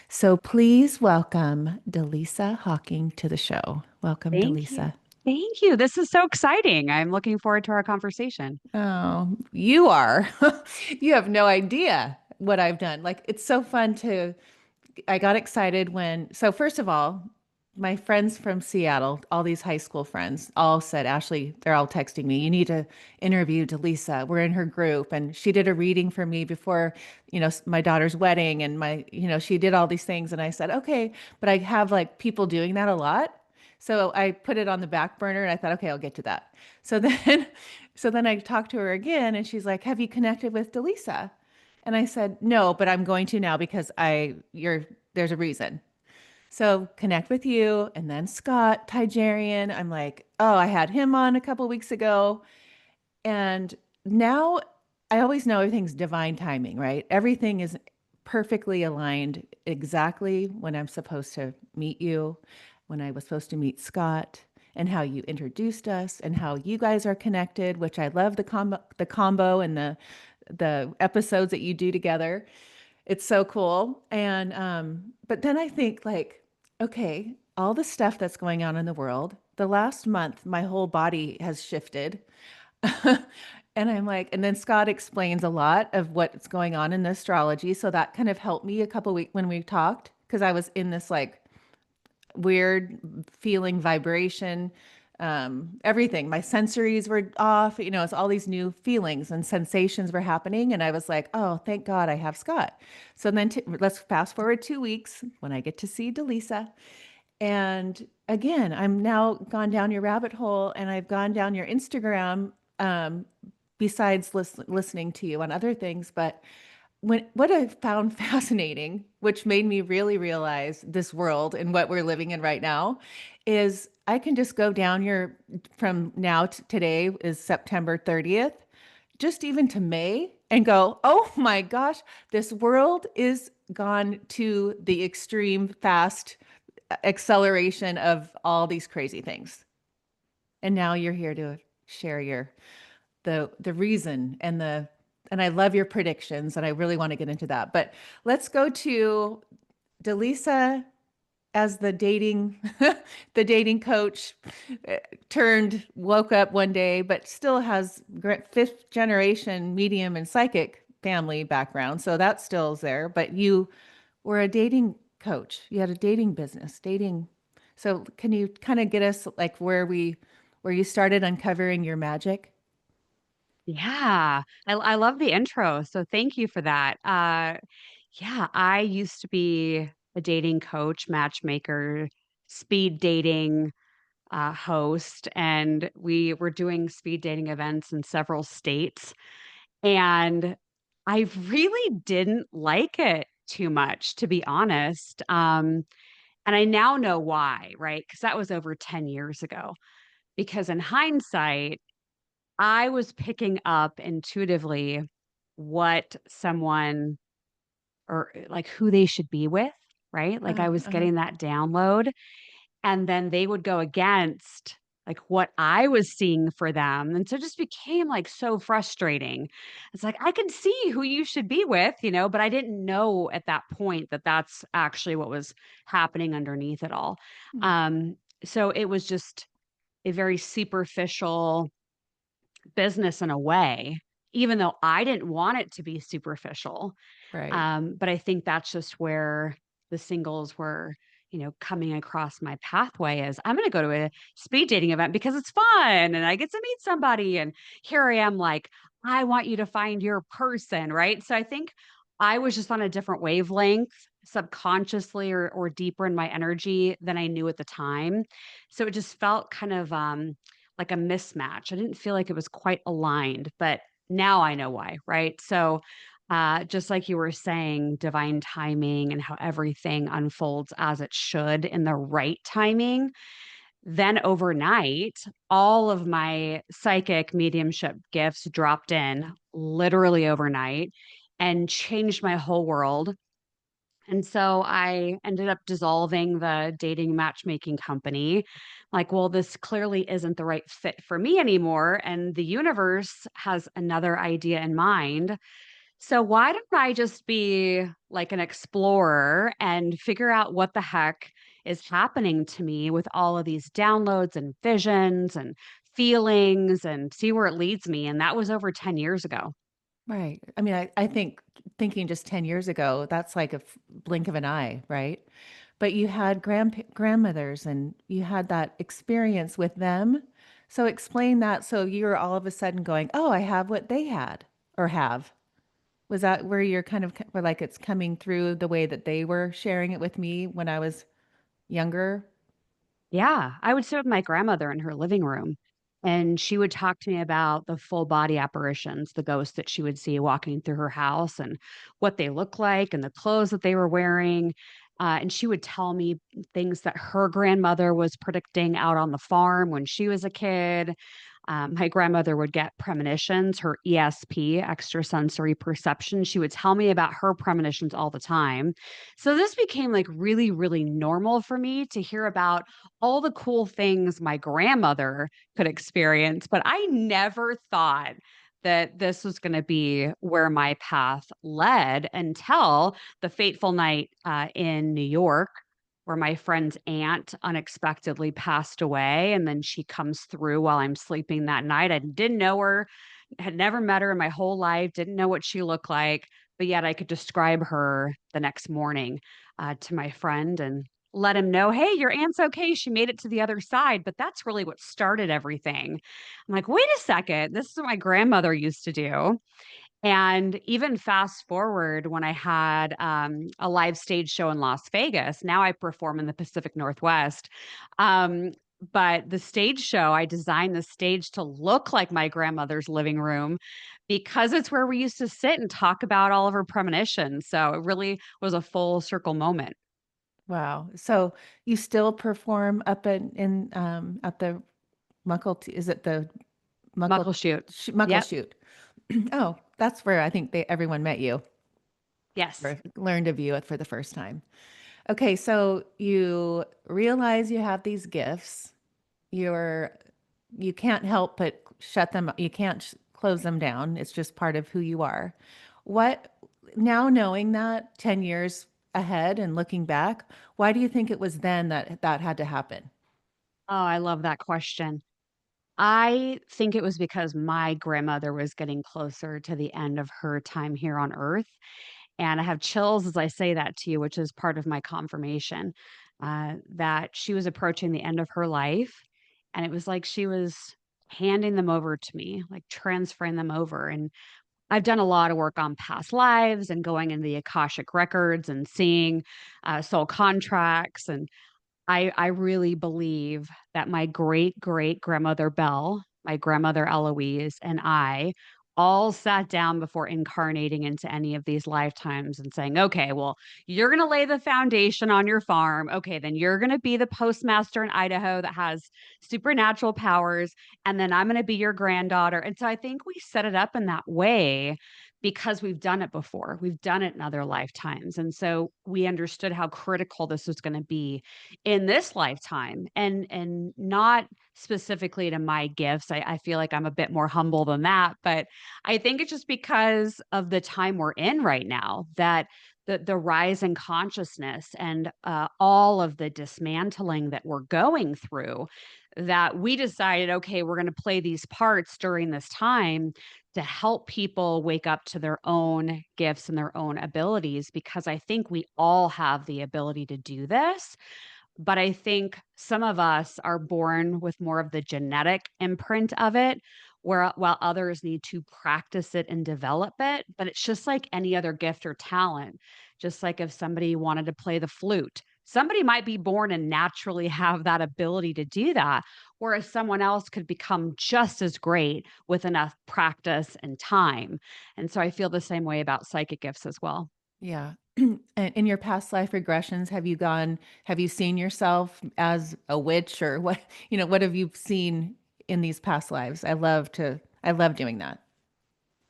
So please welcome Dallisa Hocking to the show. Welcome, Thank you. Dalisa. Thank you. This is so exciting. I'm looking forward to our conversation. Oh, you are. You have no idea what I've done. Like, it's so fun to, I got excited so first of all, my friends from Seattle, all these high school friends, all said, Ashley, they're all texting me, you need to interview Dalisa. We're in her group. And she did a reading for me before, my daughter's wedding. And she did all these things. And I said, okay, but I have like people doing that a lot. So I put it on the back burner and I thought, okay, I'll get to that. So then, so then I talked to her again and she's like, have you connected with Dalisa? And I said, no, but I'm going to now because there's a reason. So connect with you and then Scott Tigerian. I'm like, oh, I had him on a couple weeks ago. And now I always know everything's divine timing, right? Everything is perfectly aligned exactly when I'm supposed to meet you, when I was supposed to meet Scott, and how you introduced us and how you guys are connected, which I love the combo and the episodes that you do together. It's so cool. And but then I think like, okay, all the stuff that's going on in the world, the last month, my whole body has shifted. And I'm like, and then Scott explains a lot of what's going on in the astrology. So that kind of helped me a couple weeks when we talked, because I was in this like weird feeling vibration, everything. My sensories were off, it's all these new feelings and sensations were happening. And I was like, oh, thank God I have Scott. So then let's fast forward 2 weeks when I get to see Dalisa. And again, I'm now gone down your rabbit hole and I've gone down your Instagram, besides listening to you on other things. But what I found fascinating, which made me really realize this world and what we're living in right now, is I can just go down your from now to today is September 30th, just even to May and go, oh my gosh, this world is gone to the extreme fast acceleration of all these crazy things. And now you're here to share the reason and I love your predictions and I really want to get into that. But let's go to Dalisa as the dating the dating coach, turned woke up one day but still has fifth generation medium and psychic family background. So that still is there, but you were a dating coach. You had a dating business, dating. So can you kind of get us like where you started uncovering your magic? Yeah, I love the intro. So thank you for that. Yeah, I used to be a dating coach, matchmaker, speed dating host, and we were doing speed dating events in several states. And I really didn't like it too much, to be honest. And I now know why, right? Because that was over 10 years ago. Because in hindsight, I was picking up intuitively what someone or like who they should be with, right? Like I was Uh-huh. getting that download and then they would go against like what I was seeing for them. And so it just became like so frustrating. It's like I can see who you should be with, but I didn't know at that point that that's actually what was happening underneath it all. Hmm. Um, so it was just a very superficial business in a way, even though I didn't want it to be superficial. Right. But I think that's just where the singles were, coming across my pathway as I'm going to go to a speed dating event because it's fun and I get to meet somebody. And here I am, like, I want you to find your person. Right. So I think I was just on a different wavelength subconsciously or deeper in my energy than I knew at the time. So it just felt kind of like a mismatch. I didn't feel like it was quite aligned, but now I know why. Right. So just like you were saying, divine timing and how everything unfolds as it should in the right timing. Then overnight, all of my psychic mediumship gifts dropped in literally overnight and changed my whole world. And so I ended up dissolving the dating matchmaking company. Like, well, this clearly isn't the right fit for me anymore. And the universe has another idea in mind. So why don't I just be like an explorer and figure out what the heck is happening to me with all of these downloads and visions and feelings and see where it leads me? And that was over 10 years ago. Right. I mean, I think thinking just 10 years ago, that's like a blink of an eye, right? But you had grandmothers and you had that experience with them. So explain that. So you're all of a sudden going, oh, I have what they had or have. Was that where you're kind of where like it's coming through the way that they were sharing it with me when I was younger? Yeah, I would sit with my grandmother in her living room, and she would talk to me about the full body apparitions, the ghosts that she would see walking through her house and what they look like and the clothes that they were wearing. And she would tell me things that her grandmother was predicting out on the farm when she was a kid. My grandmother would get premonitions, her ESP, extrasensory perception. She would tell me about her premonitions all the time. So this became like really, really normal for me to hear about all the cool things my grandmother could experience, but I never thought that this was going to be where my path led until the fateful night in New York, where my friend's aunt unexpectedly passed away. And then she comes through while I'm sleeping that night. I didn't know her, had never met her in my whole life, didn't know what she looked like, but yet I could describe her the next morning to my friend and let him know, "Hey, your aunt's okay. She made it to the other side." But that's really what started everything. I'm like, "Wait a second. This is what my grandmother used to do." And even fast forward when I had a live stage show in Las Vegas, now I perform in the Pacific Northwest. Um, but the stage show, I designed the stage to look like my grandmother's living room because it's where we used to sit and talk about all of her premonitions. So it really was a full circle moment. Wow. So you still perform up in at the is it the Muckleshoot. Yep. Muckleshoot? Oh, that's where I think everyone met you Yes. or learned of you for the first time. Okay, so you realize you have these gifts. You're you can't help but shut them. You can't close them down. It's just part of who you are. What now knowing that 10 years ahead and looking back, why do you think it was then that that had to happen? Oh, I love that question. I think it was because my grandmother was getting closer to the end of her time here on earth. And I have chills as I say that to you, which is part of my confirmation that she was approaching the end of her life. And it was like she was handing them over to me, like transferring them over. And I've done a lot of work on past lives and going into the Akashic records and seeing soul contracts. And I really believe that my great-great-grandmother Belle, my grandmother Eloise, and I all sat down before incarnating into any of these lifetimes and saying, "Okay, well, you're gonna lay the foundation on your farm. Okay, then you're gonna be the postmaster in Idaho that has supernatural powers, and then I'm gonna be your granddaughter." And so I think we set it up in that way because we've done it before. We've done it in other lifetimes, and so we understood how critical this was gonna be in this lifetime and not specifically to my gifts. I feel like I'm a bit more humble than that, but I think it's just because of the time we're in right now that the rise in consciousness and all of the dismantling that we're going through that we decided, okay, we're going to play these parts during this time to help people wake up to their own gifts and their own abilities because I think we all have the ability to do this, but I think some of us are born with more of the genetic imprint of it, where while others need to practice it and develop it. But it's just like any other gift or talent. Just like if somebody wanted to play the flute, somebody might be born and naturally have that ability to do that, whereas someone else could become just as great with enough practice and time. And so I feel the same way about psychic gifts as well. Yeah. And in your past life regressions, have you seen yourself as a witch or what, what have you seen in these past lives? I love doing that.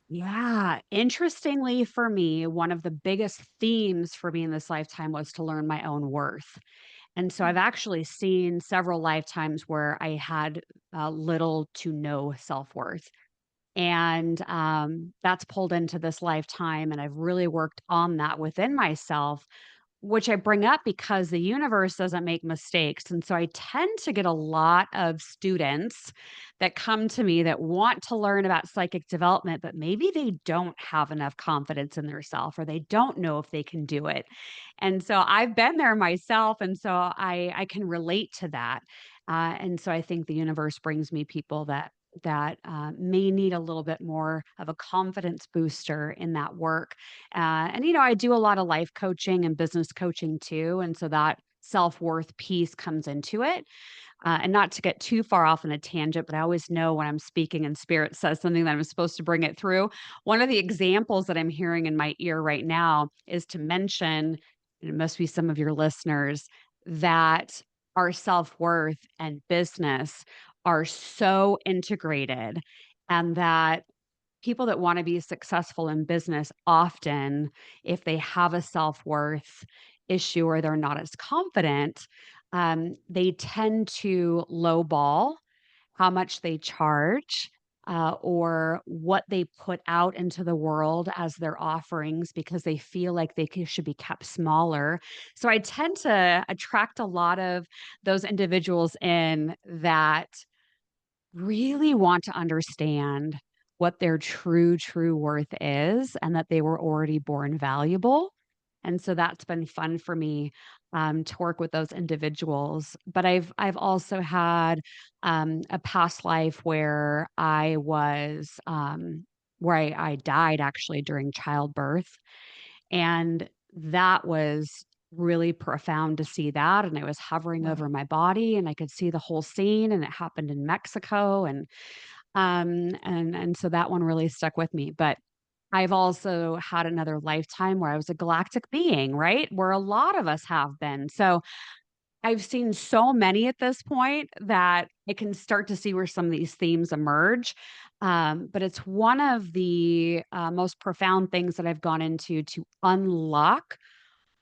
Yeah. Interestingly, for me, one of the biggest themes for me in this lifetime was to learn my own worth. And so I've actually seen several lifetimes where I had little to no self worth. And that's pulled into this lifetime. And I've really worked on that within myself, which I bring up because the universe doesn't make mistakes. And so I tend to get a lot of students that come to me that want to learn about psychic development, but maybe they don't have enough confidence in themselves or they don't know if they can do it. And so I've been there myself. And so I can relate to that. And so I think the universe brings me people that may need a little bit more of a confidence booster in that work. And, I do a lot of life coaching and business coaching too. And so that self worth piece comes into it. And not to get too far off on a tangent, but I always know when I'm speaking and spirit says something that I'm supposed to bring it through. One of the examples that I'm hearing in my ear right now is to mention, and it must be some of your listeners, that our self worth and business are so integrated, and that people that wanna be successful in business often, if they have a self-worth issue or they're not as confident, they tend to lowball how much they charge, or what they put out into the world as their offerings because they feel like should be kept smaller. So I tend to attract a lot of those individuals in that really want to understand what their true worth is and that they were already born valuable. And so that's been fun for me, to work with those individuals. But I've also had a past life where I died actually during childbirth, and that was really profound to see that. And I was hovering Wow. over my body and I could see the whole scene, and it happened in Mexico. And so that one really stuck with me. But I've also had another lifetime where I was a galactic being, right? Where a lot of us have been. So I've seen so many at this point that I can start to see where some of these themes emerge. But it's one of the most profound things that I've gone into to unlock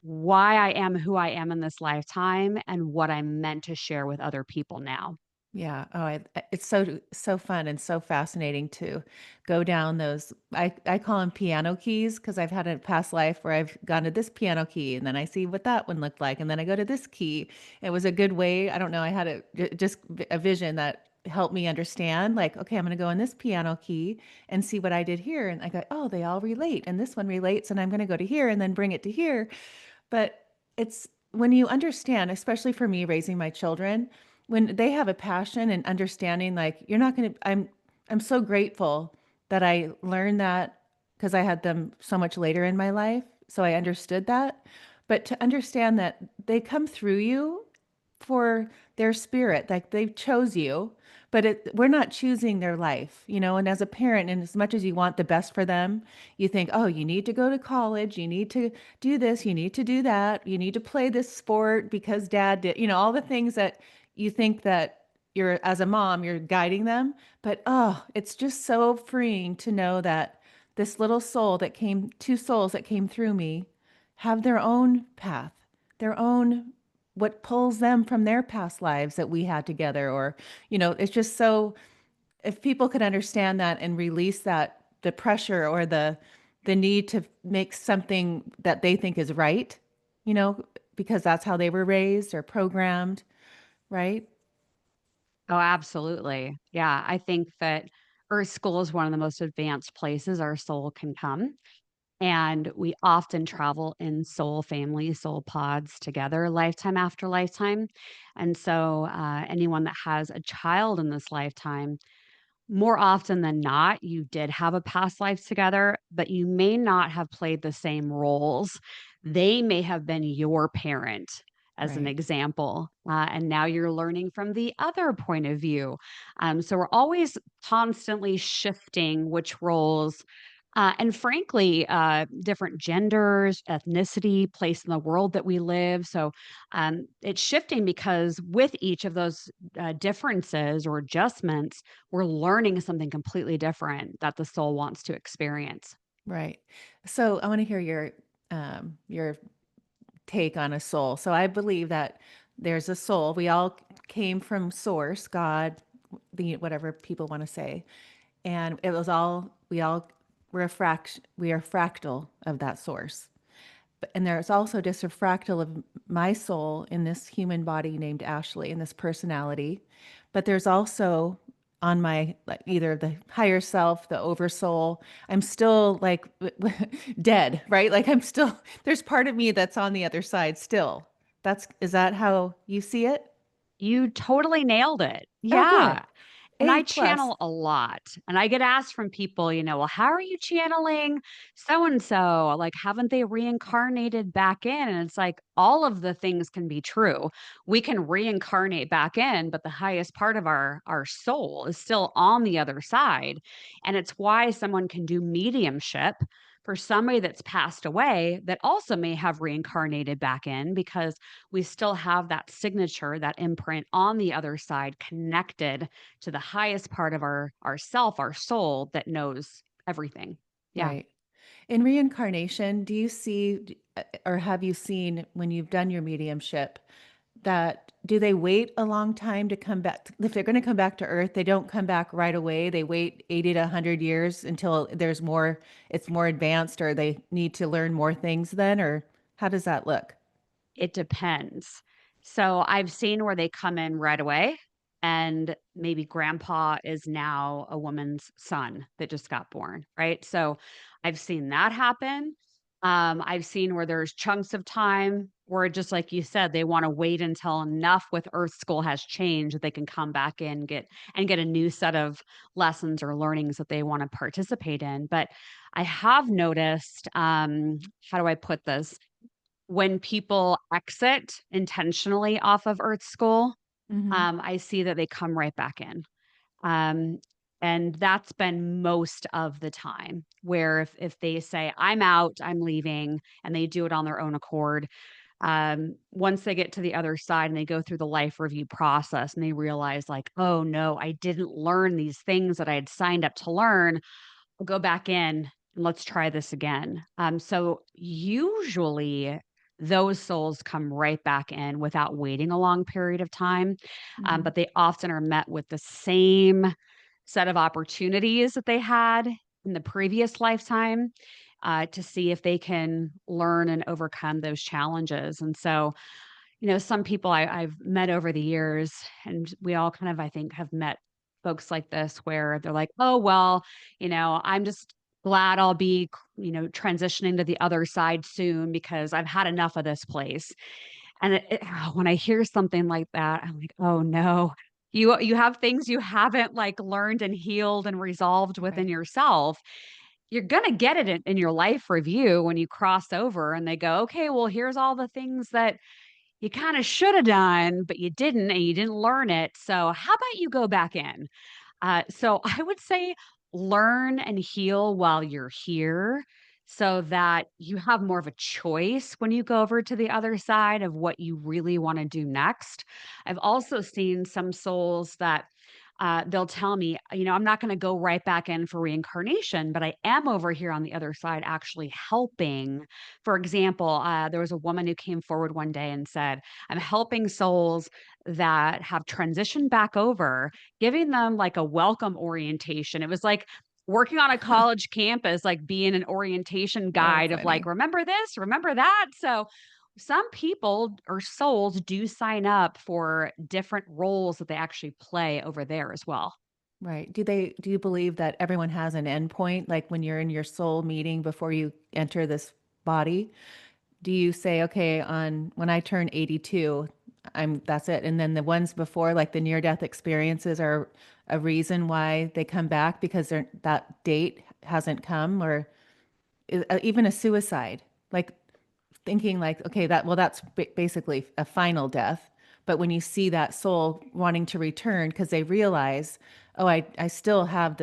why I am who I am in this lifetime and what I'm meant to share with other people now. Yeah. Oh, it's so fun and so fascinating to go down those. I call them piano keys because I've had a past life where I've gone to this piano key and then I see what that one looked like, and then I go to this key. It was a good way. I don't know. I had just a vision that helped me understand. Like, okay, I'm going to go in this piano key and see what I did here, and I go, oh, they all relate, and this one relates, and I'm going to go to here and then bring it to here. But it's when you understand, especially for me raising my children, when they have a passion and understanding, like you're not going to, I'm so grateful that I learned that because I had them so much later in my life. So I understood that. But to understand that they come through you for their spirit, like they chose you, but we're not choosing their life, and as a parent, and as much as you want the best for them, you think, oh, you need to go to college, you need to do this, you need to do that, you need to play this sport because dad did, all the things that you think that you're, as a mom, you're guiding them. But oh, it's just so freeing to know that this little soul that came, two souls that came through me, have their own path, their own, what pulls them from their past lives that we had together. Or, it's just so, if people could understand that and release that, the pressure or the need to make something that they think is right, you know, because that's how they were raised or programmed, right? Oh, absolutely. Yeah, I think that Earth School is one of the most advanced places our soul can come. And we often travel in soul families, soul pods together, lifetime after lifetime. And so, anyone that has a child in this lifetime, more often than not, you did have a past life together, but you may not have played the same roles. They may have been your parent, as an Right. example. And now you're learning from the other point of view. So we're always constantly shifting which roles. And frankly, different genders, ethnicity, place in the world that we live. So it's shifting because with each of those differences or adjustments, we're learning something completely different that the soul wants to experience. Right. So I want to hear your take on a soul. So I believe that there's a soul. We all came from source, God, the whatever people want to say. and it was all we all were we are fractal of that source. And there's also just a fractal of my soul in this human body named Ashley, in this personality. But there's also on my, like, either the higher self, the oversoul. I'm still like dead, right? Like I'm still, there's part of me that's on the other side still. Is that how you see it? You totally nailed it. Oh, good. Yeah. And A I plus. channel a lot. And I get asked from people, well, how are you channeling so and so? Like, haven't they reincarnated back in? And it's like, all of the things can be true. We can reincarnate back in, but the highest part of our soul is still on the other side. And it's why someone can do mediumship for somebody that's passed away that also may have reincarnated back in, because we still have that signature, that imprint on the other side connected to the highest part of our self, our soul that knows everything. Yeah. Right. In reincarnation, do you see or have you seen when you've done your mediumship that do they wait a long time to come back? If they're going to come back to Earth, they don't come back right away. They wait 80 to 100 years until there's more, it's more advanced, or they need to learn more things then, or how does that look? It depends. So I've seen where they come in right away, and maybe grandpa is now a woman's son that just got born, right? So I've seen that happen. I've seen where there's chunks of time where, just like you said, they want to wait until enough with Earth School has changed that they can come back in, get a new set of lessons or learnings that they want to participate in. But I have noticed, how do I put this? When people exit intentionally off of Earth School, Hmm. I see that they come right back in. Um, and that's been most of the time where if they say, I'm out, I'm leaving, and they do it on their own accord, once they get to the other side and they go through the life review process and they realize, like, oh no, I didn't learn these things that I had signed up to learn. I'll go back in and let's try this again. So usually those souls come right back in without waiting a long period of time. Hmm. But they often are met with the same set of opportunities that they had in the previous lifetime, to see if they can learn and overcome those challenges. And so, some people I've met over the years, and we all kind of, I think, have met folks like this where they're like, oh, well, I'm just glad I'll be, transitioning to the other side soon because I've had enough of this place. And when I hear something like that, I'm like, oh no. You have things you haven't like learned and healed and resolved within Right. yourself. You're gonna get it in your life review when you cross over and they go, okay, well, here's all the things that you kinda shoulda done, but you didn't, and you didn't learn it, so how about you go back in? So I would say learn and heal while you're here so that you have more of a choice when you go over to the other side of what you really wanna do next. I've also seen some souls that, they'll tell me, "I'm not gonna go right back in for reincarnation, but I am over here on the other side actually helping." For example, there was a woman who came forward one day and said, "I'm helping souls that have transitioned back over, giving them like a welcome orientation." It was like working on a college campus, like being an orientation Oh, guide of like, funny. remember this, remember that. So some people or souls do sign up for different roles that they actually play over there as well. Right. Do you believe that everyone has an endpoint, like when you're in your soul meeting before you enter this body? Do you say, okay, on when I turn 82, that's it. And then the ones before, like the near death experiences, are a reason why they come back because that date hasn't come, or even a suicide, like thinking like, okay, that's basically a final death. But when you see that soul wanting to return because they realize, oh, I still have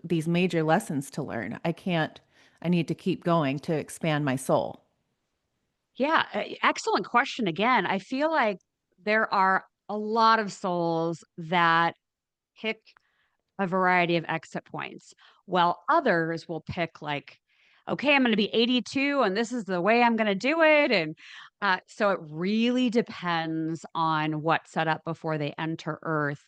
these major lessons to learn. I need to keep going to expand my soul. Yeah, excellent question again. I feel like there are a lot of souls that pick a variety of exit points, while others will pick like, okay, I'm going to be 82 and this is the way I'm going to do it. And so it really depends on what's set up before they enter Earth.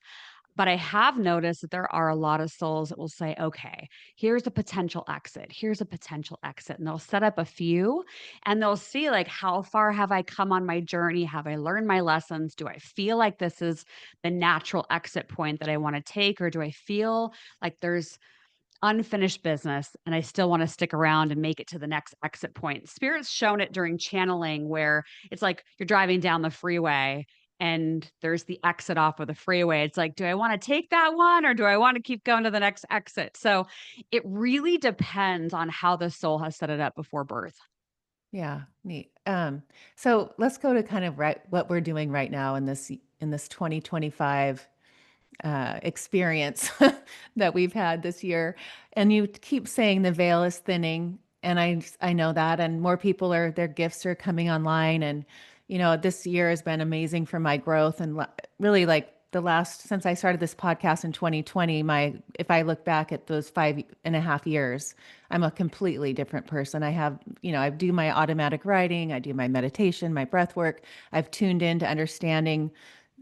But I have noticed that there are a lot of souls that will say, okay, here's a potential exit. Here's a potential exit. And they'll set up a few and they'll see like, how far have I come on my journey? Have I learned my lessons? Do I feel like this is the natural exit point that I want to take? Or do I feel like there's unfinished business and I still want to stick around and make it to the next exit point? Spirit's shown it during channeling where it's like you're driving down the freeway and there's the exit off of the freeway. It's like, do I want to take that one or do I want to keep going to the next exit? So it really depends on how the soul has set it up before birth. Yeah, neat. So let's go to kind of what we're doing right now in this 2025 experience that we've had this year. And you keep saying the veil is thinning, and I know that, and more people are their gifts are coming online, and this year has been amazing for my growth, and really like the last since I started this podcast in 2020, my if I look back at those 5.5 years, I'm a completely different person. I have, I do my automatic writing, I do my meditation, my breath work. I've tuned in to understanding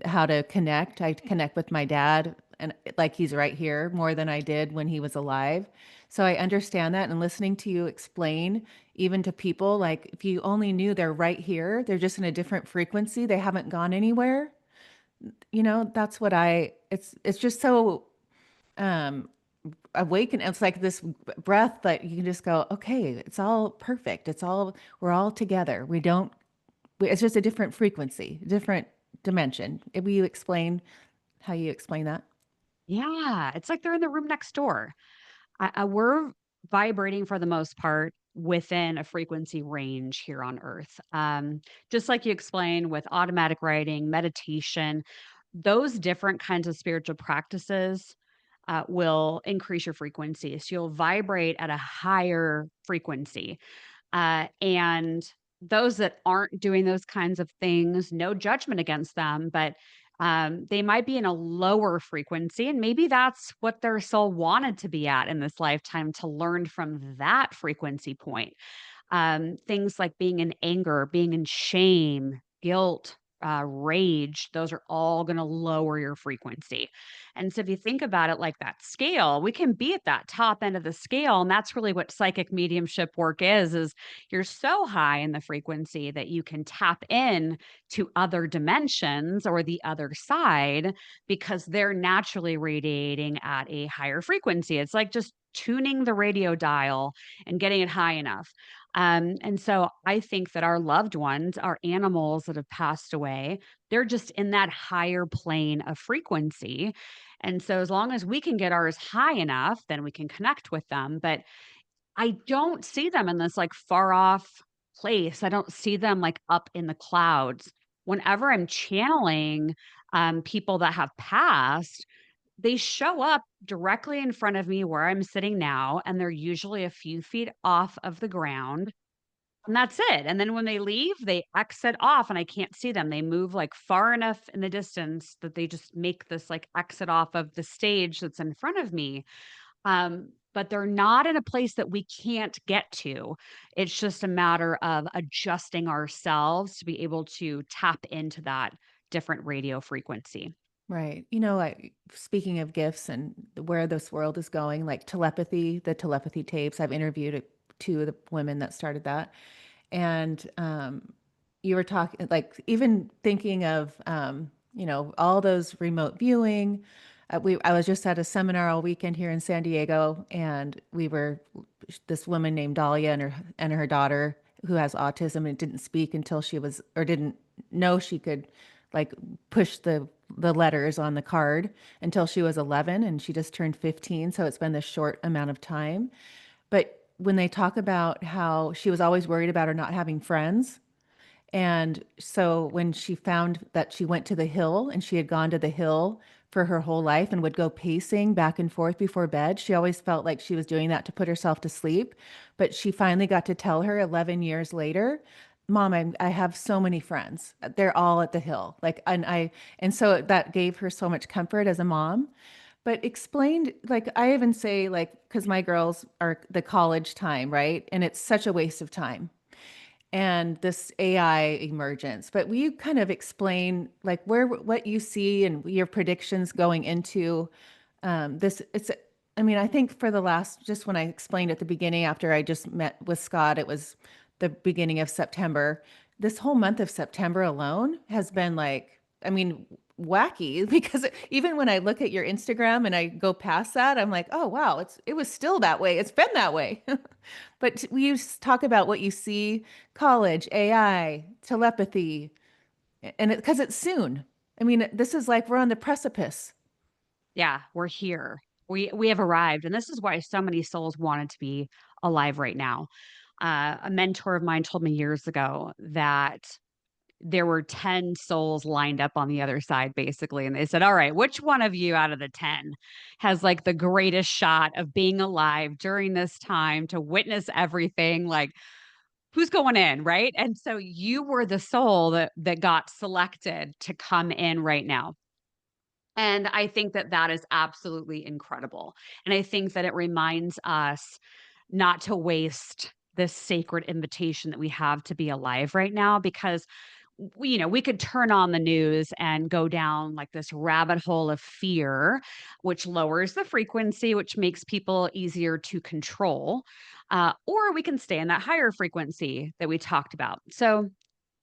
how to connect. I connect with my dad and like he's right here more than I did when he was alive. So I understand that, and listening to you explain even to people, like if you only knew they're right here, they're just in a different frequency, they haven't gone anywhere. That's what it's just so um awaken. It's like this breath that you can just go, okay, it's all perfect. We're all together. It's just a different frequency, different dimension. Will you explain how you explain that? Yeah, it's like they're in the room next door. We're vibrating for the most part within a frequency range here on Earth. Just like you explained with automatic writing, meditation, those different kinds of spiritual practices will increase your frequency. So you'll vibrate at a higher frequency. And those that aren't doing those kinds of things, no judgment against them, but they might be in a lower frequency. And maybe that's what their soul wanted to be at in this lifetime to learn from that frequency point. Things like being in anger, being in shame, guilt, rage, those are all going to lower your frequency. And so if you think about it like that scale, we can be at that top end of the scale. And that's really what psychic mediumship work is you're so high in the frequency that you can tap in to other dimensions or the other side because they're naturally radiating at a higher frequency. It's like just tuning the radio dial and getting it high enough. And so I think that our loved ones, our animals that have passed away, they're just in that higher plane of frequency. And so as long as we can get ours high enough, then we can connect with them. But I don't see them in this like far off place. I don't see them like up in the clouds. Whenever I'm channeling people that have passed, they show up directly in front of me where I'm sitting now, and they're usually a few feet off of the ground and that's it, and then when they leave, they exit off and I can't see them. They move, like, far enough in the distance that they just make this, like, exit off of the stage that's in front of me, but they're not in a place that we can't get to. It's just a matter of adjusting ourselves to be able to tap into that different radio frequency. Right. Like speaking of gifts and where this world is going, like telepathy, the telepathy tapes, I've interviewed two of the women that started that. And you were talking, like, even thinking of, all those remote viewing. I was just at a seminar all weekend here in San Diego, and this woman named Dahlia and her daughter who has autism and didn't speak until she was, or didn't know she could like push the letters on the card until she was 11, and she just turned 15. So it's been this short amount of time. But when they talk about how she was always worried about her not having friends, and so when she found that she went to the hill and she had gone to the hill for her whole life and would go pacing back and forth before bed, she always felt like she was doing that to put herself to sleep. But she finally got to tell her 11 years later, Mom, I have so many friends. They're all at the hill. And so that gave her so much comfort as a mom. But explained, like, I even say, like, because my girls are the college time, right? And it's such a waste of time. and this AI emergence. But will you kind of explain like where what you see and your predictions going into this? It's I mean, I think for the last just when I explained at the beginning after I just met with Scott, it was the beginning of September. This whole month of September alone has been like, I mean, wacky because even when I look at your Instagram and I go past that, I'm like, oh wow, it was still that way. It's been that way. But we talk about what you see, college, AI, telepathy, and because it's soon. I mean, this is like we're on the precipice. Yeah, we're here. We have arrived, and this is why so many souls wanted to be alive right now. A mentor of mine told me years ago that there were 10 souls lined up on the other side, basically, and they said, "All right, which one of you out of the 10 has, like, the greatest shot of being alive during this time to witness everything? Like, who's going in?" Right? And so you were the soul that got selected to come in right now. And I think that that is absolutely incredible. And I think that it reminds us not to waste this sacred invitation that we have to be alive right now because we could turn on the news and go down like this rabbit hole of fear, which lowers the frequency, which makes people easier to control. Or we can stay in that higher frequency that we talked about. So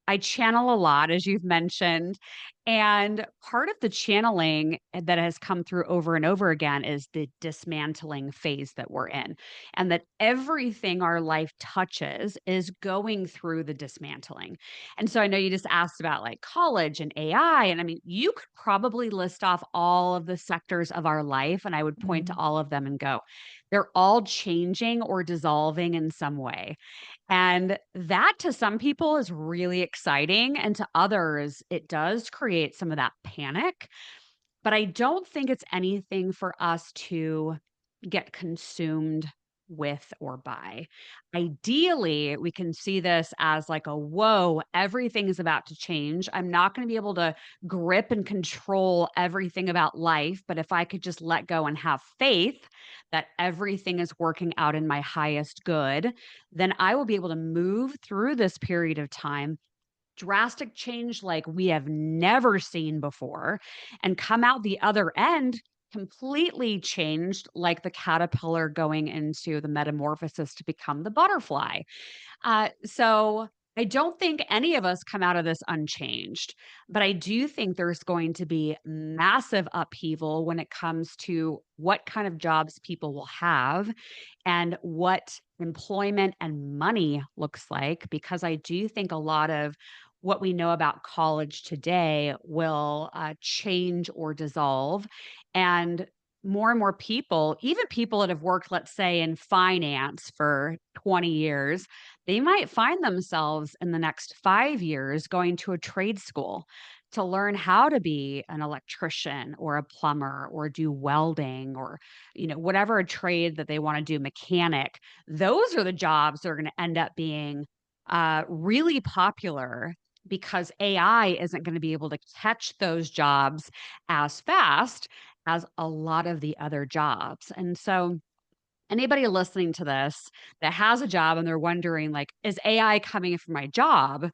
I channel a lot, as you've mentioned. And part of the channeling that has come through over and over again is the dismantling phase that we're in. And that everything our life touches is going through the dismantling. And so I know you just asked about like college and AI. And I mean, you could probably list off all of the sectors of our life, and I would point to Mhm. all of them and go, they're all changing or dissolving in some way. And that to some people is really exciting. And to others, it does create some of that panic. But I don't think it's anything for us to get consumed with or by. Ideally, we can see this as like a whoa, everything is about to change. I'm not going to be able to grip and control everything about life. But if I could just let go and have faith that everything is working out in my highest good, then I will be able to move through this period of time drastic change like we have never seen before and come out the other end completely changed like the caterpillar going into the metamorphosis to become the butterfly. So I don't think any of us come out of this unchanged, but I do think there's going to be massive upheaval when it comes to what kind of jobs people will have and what employment and money looks like, because I do think a lot of what we know about college today will change or dissolve. And more people, even people that have worked, let's say, in finance for 20 years, they might find themselves in the next 5 years going to a trade school to learn how to be an electrician or a plumber or do welding or whatever a trade that they want to do, mechanic. Those are the jobs that are going to end up being really popular because AI isn't going to be able to catch those jobs as fast as a lot of the other jobs. And so anybody listening to this that has a job and they're wondering like, is AI coming for my job?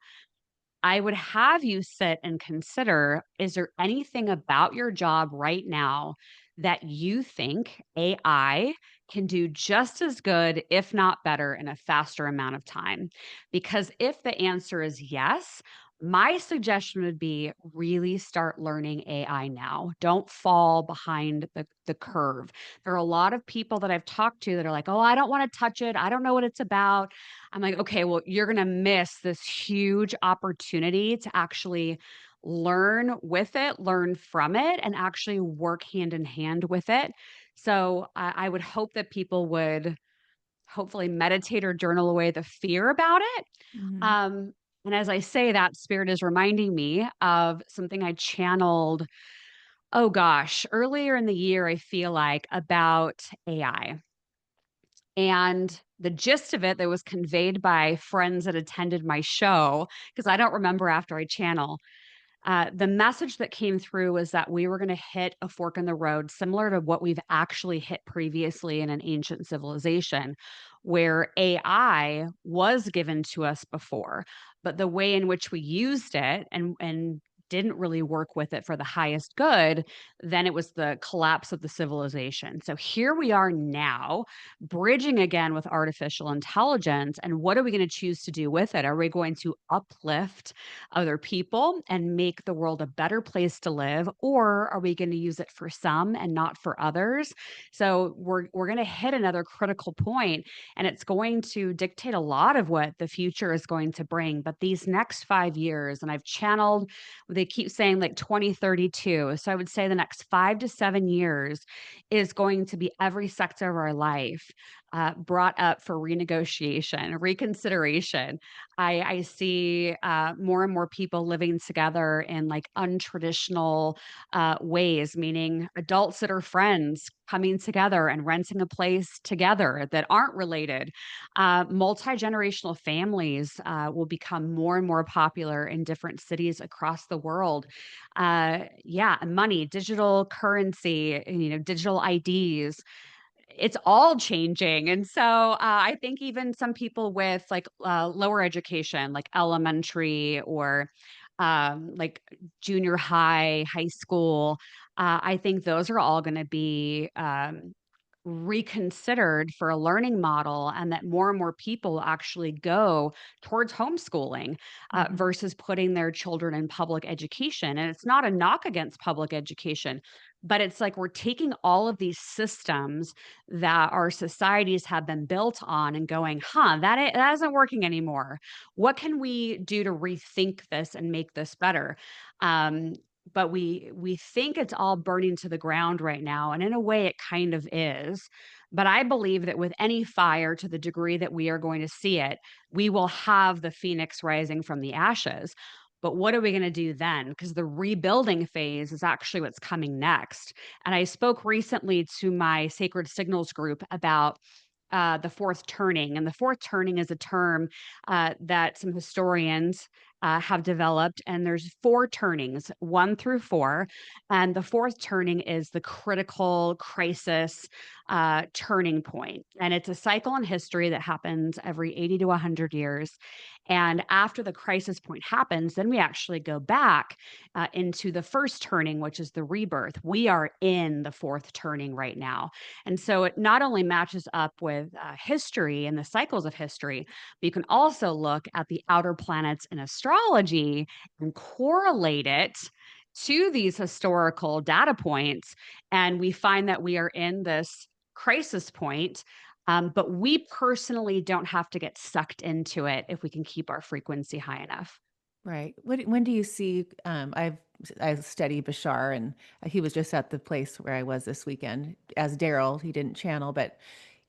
I would have you sit and consider, is there anything about your job right now that you think AI can do just as good, if not better, in a faster amount of time? Because if the answer is yes, my suggestion would be really start learning AI now. Don't fall behind the curve. There are a lot of people that I've talked to that are like, oh, I don't want to touch it. I don't know what it's about. I'm like, okay, well, you're going to miss this huge opportunity to actually learn with it, learn from it, and actually work hand in hand with it. So I would hope that people would hopefully meditate or journal away the fear about it. Mhm. Um, and as I say that, spirit is reminding me of something I channeled, oh gosh, earlier in the year, I feel like about AI. And the gist of it that was conveyed by friends that attended my show, because I don't remember after I channel, the message that came through was that we were going to hit a fork in the road, similar to what we've actually hit previously in an ancient civilization, where AI was given to us before, but the way in which we used it and didn't really work with it for the highest good, then it was the collapse of the civilization. So here we are now, bridging again with artificial intelligence. And what are we going to choose to do with it? Are we going to uplift other people and make the world a better place to live? Or are we going to use it for some and not for others? So we're going to hit another critical point, and it's going to dictate a lot of what the future is going to bring. But these next 5 years, and I've channeled, they keep saying like 2032. So I would say the next 5 to 7 years is going to be every sector of our life brought up for renegotiation, reconsideration. I see more and more people living together in like untraditional ways, meaning adults that are friends coming together and renting a place together that aren't related. Multi generational families will become more and more popular in different cities across the world. Yeah, money, digital currency, digital IDs, it's all changing. And so I think even some people with like lower education, like elementary or like junior high, high school, I think those are all going to be reconsidered for a learning model, and that more and more people actually go towards homeschooling Mhm. versus putting their children in public education. And it's not a knock against public education, but it's like we're taking all of these systems that our societies have been built on and going, that isn't working anymore. What can we do to rethink this and make this better? Um, but we think it's all burning to the ground right now, and in a way it kind of is. But I believe that with any fire, to the degree that we are going to see it, we will have the phoenix rising from the ashes. But what are we going to do then? Because the rebuilding phase is actually what's coming next. And I spoke recently to my Sacred Signals group about the fourth turning. And the fourth turning is a term that some historians have developed. And there's four turnings, 1 through 4. And the fourth turning is the critical crisis turning point. And it's a cycle in history that happens every 80 to 100 years. And after the crisis point happens, then we actually go back into the first turning, which is the rebirth. We are in the fourth turning right now. And so it not only matches up with history and the cycles of history, but you can also look at the outer planets in astrology and correlate it to these historical data points. And we find that we are in this crisis point. But we personally don't have to get sucked into it if we can keep our frequency high enough. Right. When do you see? I study Bashar, and he was just at the place where I was this weekend as Daryl. He didn't channel, but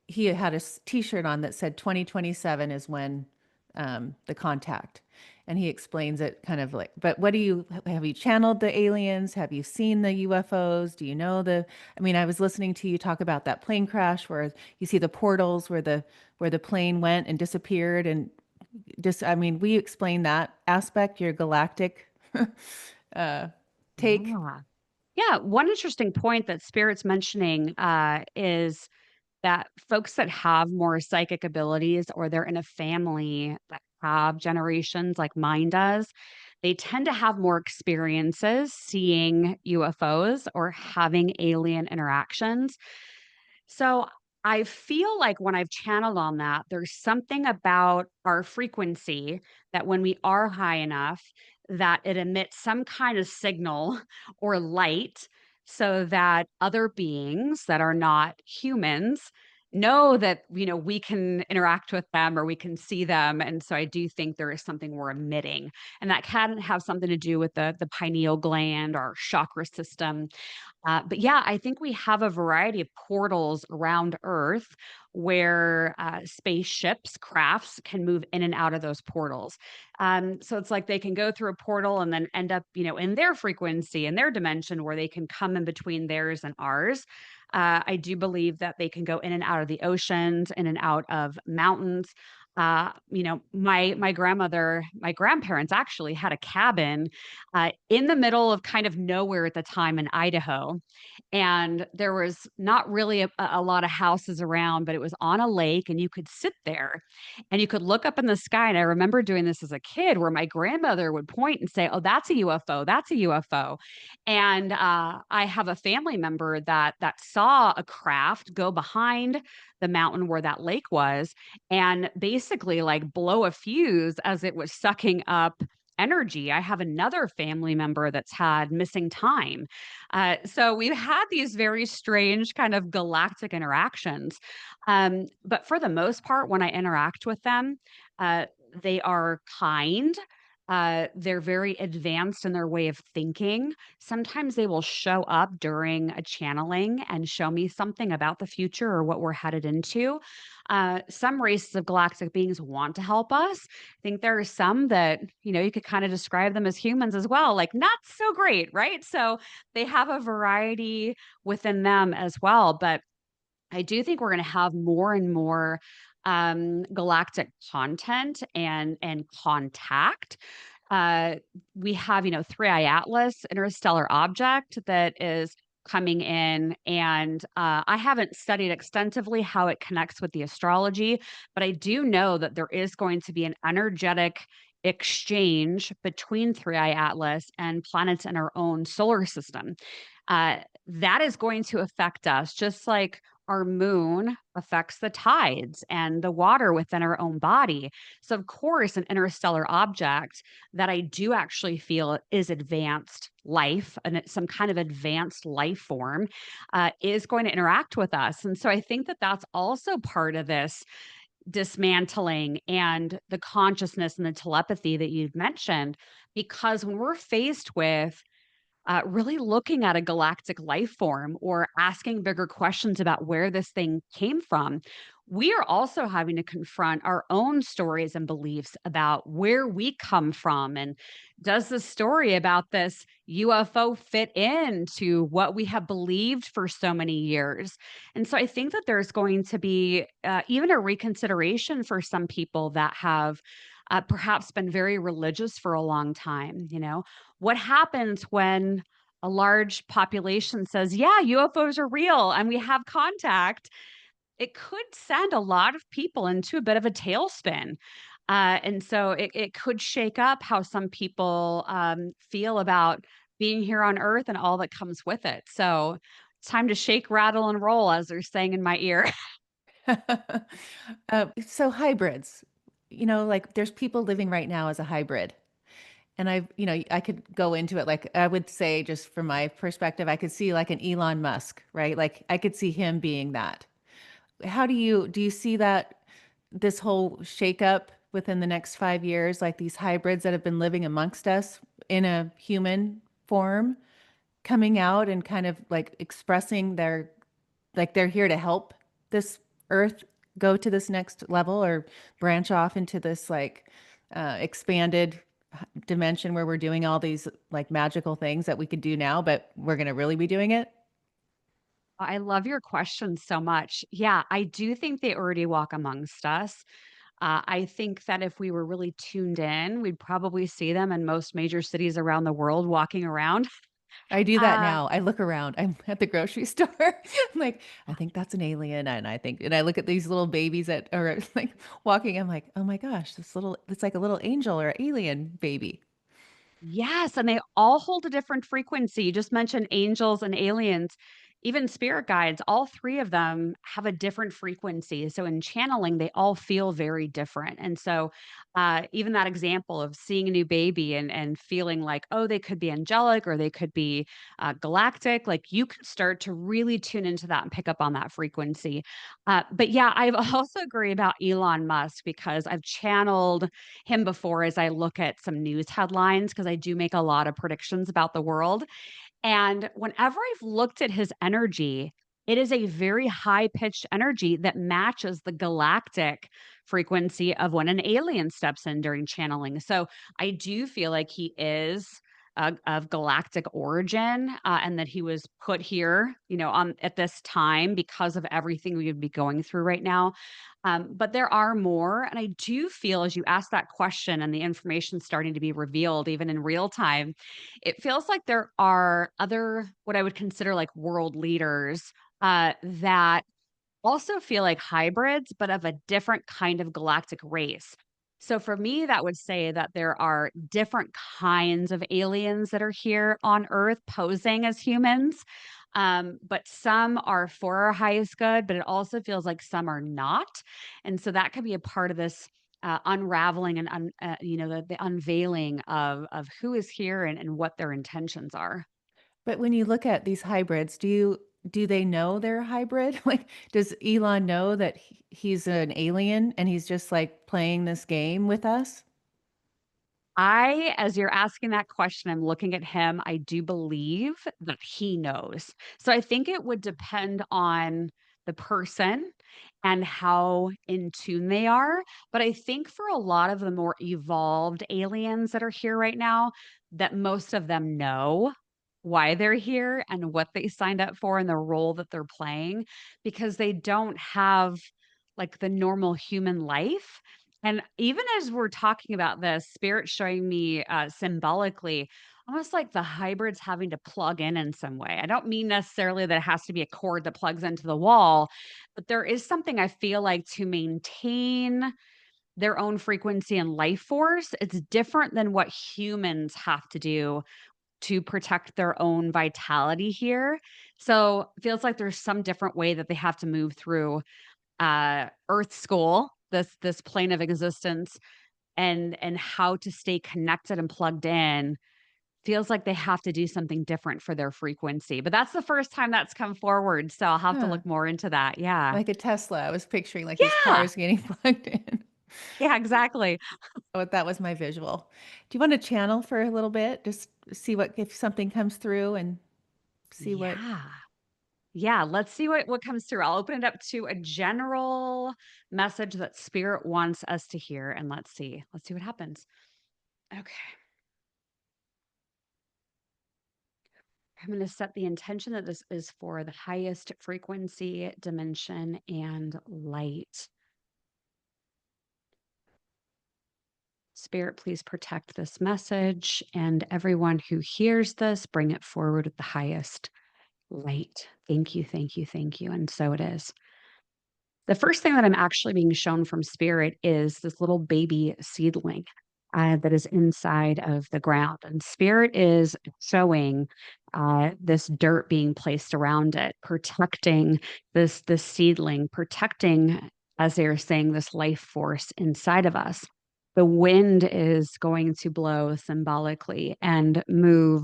he had a T-shirt on that said 2027 is when the contact, and he explains it kind of like. But what do you have? You channeled the aliens? Have you seen the UFOs? Do you know the? I mean, I was listening to you talk about that plane crash where you see the portals where the plane went and disappeared, and just I mean, we explain that aspect, your galactic uh, take. Yeah. Yeah. One interesting point that Spirit's mentioning is that folks that have more psychic abilities, or they're in a family that have generations like mine does, they tend to have more experiences seeing UFOs or having alien interactions. So I feel like when I've channeled on that, there's something about our frequency that when we are high enough, that it emits some kind of signal or light so that other beings that are not humans know that we can interact with them or we can see them. And so I do think there is something we're emitting, and that can have something to do with the pineal gland or chakra system. But yeah, I think we have a variety of portals around Earth where spaceships, crafts can move in and out of those portals. So it's like they can go through a portal and then end up, in their frequency, in their dimension, where they can come in between theirs and ours. I do believe that they can go in and out of the oceans, in and out of mountains. My grandmother, my grandparents actually had a cabin in the middle of kind of nowhere at the time in Idaho. And there was not really a lot of houses around, but it was on a lake, and you could sit there and you could look up in the sky. And I remember doing this as a kid where my grandmother would point and say, "Oh, that's a UFO. That's a UFO." And I have a family member that saw a craft go behind the mountain where that lake was and basically like blow a fuse as it was sucking up energy. I have another family member that's had missing time. So we've had these very strange kind of galactic interactions. But for the most part, when I interact with them, uh, they are kind. They're very advanced in their way of thinking. Sometimes they will show up during a channeling and show me something about the future or what we're headed into. Some races of galactic beings want to help us. I think there are some that, you could kind of describe them as humans as well, like not so great, right? So they have a variety within them as well. But I do think we're going to have more and more galactic content and contact. Uh, we have, 3i Atlas, interstellar object that is coming in, and I haven't studied extensively how it connects with the astrology, but I do know that there is going to be an energetic exchange between 3i Atlas and planets in our own solar system. That is going to affect us just like our moon affects the tides and the water within our own body. So, of course, an interstellar object that I do actually feel is advanced life and it's some kind of advanced life form is going to interact with us. And so I think that that's also part of this dismantling and the consciousness and the telepathy that you've mentioned. Because when we're faced with really looking at a galactic life form or asking bigger questions about where this thing came from, we are also having to confront our own stories and beliefs about where we come from. And does the story about this UFO fit into what we have believed for so many years? And so I think that there's going to be even a reconsideration for some people that have. Perhaps been very religious for a long time. What happens when a large population says, "Yeah, UFOs are real and we have contact"? It could send a lot of people into a bit of a tailspin. And so it could shake up how some people feel about being here on Earth and all that comes with it. So it's time to shake, rattle, and roll, as they're saying in my ear. So hybrids, like there's people living right now as a hybrid. And I could go into it. Like I would say, just from my perspective, I could see like an Elon Musk, right? Like I could see him being that. How do you see that this whole shakeup within the next 5 years, like these hybrids that have been living amongst us in a human form, coming out and kind of like expressing like they're here to help this earth go to this next level or branch off into this like expanded dimension where we're doing all these like magical things that we could do now, but we're going to really be doing it? I love your question so much. Yeah, I do think they already walk amongst us. I think that if we were really tuned in, we'd probably see them in most major cities around the world walking around. I do that Uh, now. I look around. I'm at the grocery store. I'm like, I think that's an alien. And I look at these little babies that are like walking. I'm like, oh my gosh, it's like a little angel or alien baby. Yes, and they all hold a different frequency. You just mentioned angels and aliens, even spirit guides, all three of them have a different frequency. So in channeling, they all feel very different. And so even that example of seeing a new baby and feeling like, oh, they could be angelic or they could be galactic, like you can start to really tune into that and pick up on that frequency. But yeah, I also agree about Elon Musk because I've channeled him before as I look at some news headlines because I do make a lot of predictions about the world. And whenever I've looked at his energy, it is a very high pitched energy that matches the galactic frequency of when an alien steps in during channeling. So I do feel like he is of galactic origin, and that he was put here, on at this time because of everything we would be going through right now. But there are more, and I do feel as you ask that question and the information starting to be revealed, even in real time, it feels like there are other what I would consider like world leaders that also feel like hybrids, but of a different kind of galactic race. So for me, that would say that there are different kinds of aliens that are here on Earth posing as humans. But some are for our highest good, but it also feels like some are not. And so that could be a part of this unraveling and the unveiling of who is here and what their intentions are. But when you look at these hybrids, do they know they're a hybrid? Like, does Elon know that he's an alien and he's just like playing this game with us? As you're asking that question, I'm looking at him. I do believe that he knows. So I think it would depend on the person and how in tune they are. But I think for a lot of the more evolved aliens that are here right now, that most of them know why they're here and what they signed up for and the role that they're playing because they don't have like the normal human life. And even as we're talking about this, spirit showing me symbolically, almost like the hybrids having to plug in some way. I don't mean necessarily that it has to be a cord that plugs into the wall, but there is something I feel like to maintain their own frequency and life force. It's different than what humans have to do to protect their own vitality here. So it feels like there's some different way that they have to move through Earth school, this plane of existence, and how to stay connected and plugged in. Feels like they have to do something different for their frequency, but that's the first time that's come forward, so I'll have to Huh. look more into that. Yeah. Like a Tesla. I was picturing like his Yeah. cars getting plugged in. Yeah, exactly. Oh, that was my visual. Do you want to channel for a little bit? Just see what if something comes through and see what. Yeah. Yeah, let's see what comes through. I'll open it up to a general message that spirit wants us to hear, and let's see. Let's see what happens. Okay. I'm going to set the intention that this is for the highest frequency, dimension, and light. Spirit, please protect this message and everyone who hears this, bring it forward with the highest light. Thank you, thank you, thank you. And so it is. The first thing that I'm actually being shown from spirit is this little baby seedling that is inside of the ground. And spirit is showing this dirt being placed around it, protecting this seedling, protecting, as they are saying, this life force inside of us. The wind is going to blow symbolically and move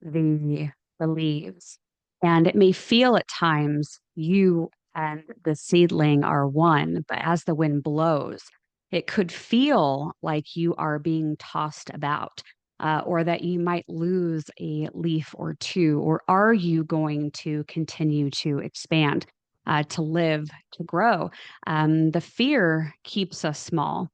the leaves. And it may feel at times you and the seedling are one, but as the wind blows, it could feel like you are being tossed about, or that you might lose a leaf or two. Or are you going to continue to expand, to live, to grow? The fear keeps us small.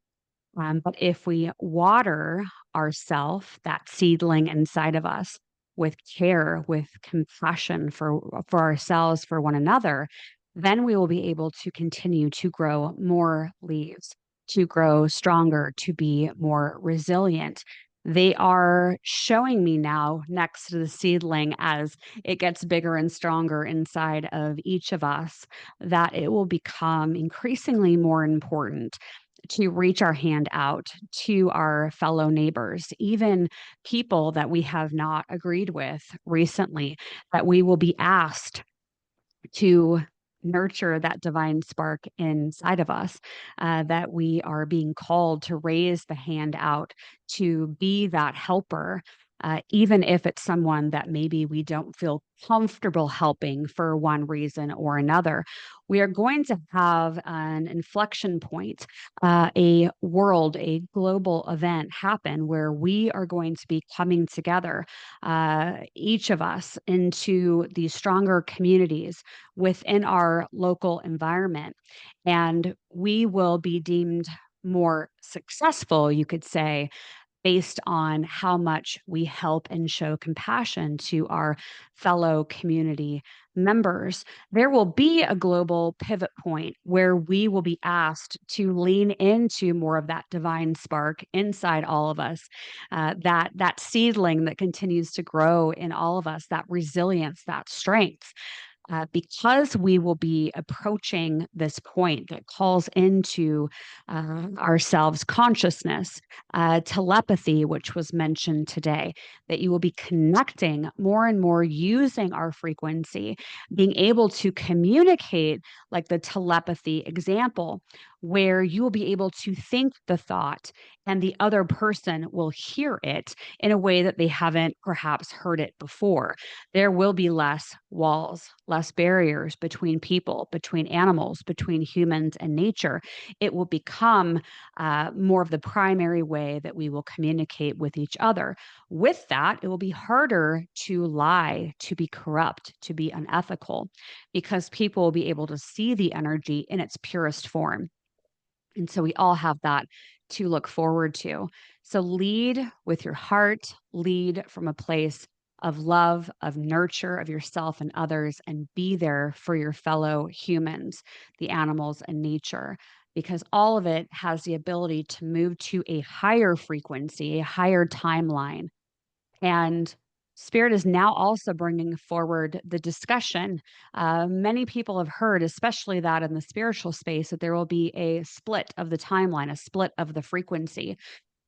But if we water ourself, that seedling inside of us, with care, with compassion for ourselves, for one another, then we will be able to continue to grow more leaves, to grow stronger, to be more resilient. They are showing me now next to the seedling as it gets bigger and stronger inside of each of us that it will become increasingly more important to reach our hand out to our fellow neighbors, even people that we have not agreed with recently, that we will be asked to nurture that divine spark inside of us, that we are being called to raise the hand out to be that helper. Even if it's someone that maybe we don't feel comfortable helping for one reason or another, we are going to have an inflection point, a global event happen where we are going to be coming together, each of us, into these stronger communities within our local environment. And we will be deemed more successful, you could say, based on how much we help and show compassion to our fellow community members. There will be a global pivot point where we will be asked to lean into more of that divine spark inside all of us, that seedling that continues to grow in all of us, that resilience, that strength. Because we will be approaching this point that calls into ourselves consciousness, telepathy, which was mentioned today, that you will be connecting more and more using our frequency, being able to communicate like the telepathy example, where you will be able to think the thought and the other person will hear it in a way that they haven't perhaps heard it before. There will be less walls, less barriers between people, between animals, between humans and nature. It will become more of the primary way that we will communicate with each other. With that, it will be harder to lie, to be corrupt, to be unethical, because people will be able to see the energy in its purest form. And so we all have that to look forward to. So lead with your heart, lead from a place of love, of nurture of yourself and others, and be there for your fellow humans, the animals, and nature, because all of it has the ability to move to a higher frequency, a higher timeline. And Spirit is now also bringing forward the discussion. Many people have heard, especially that in the spiritual space, that there will be a split of the timeline, a split of the frequency.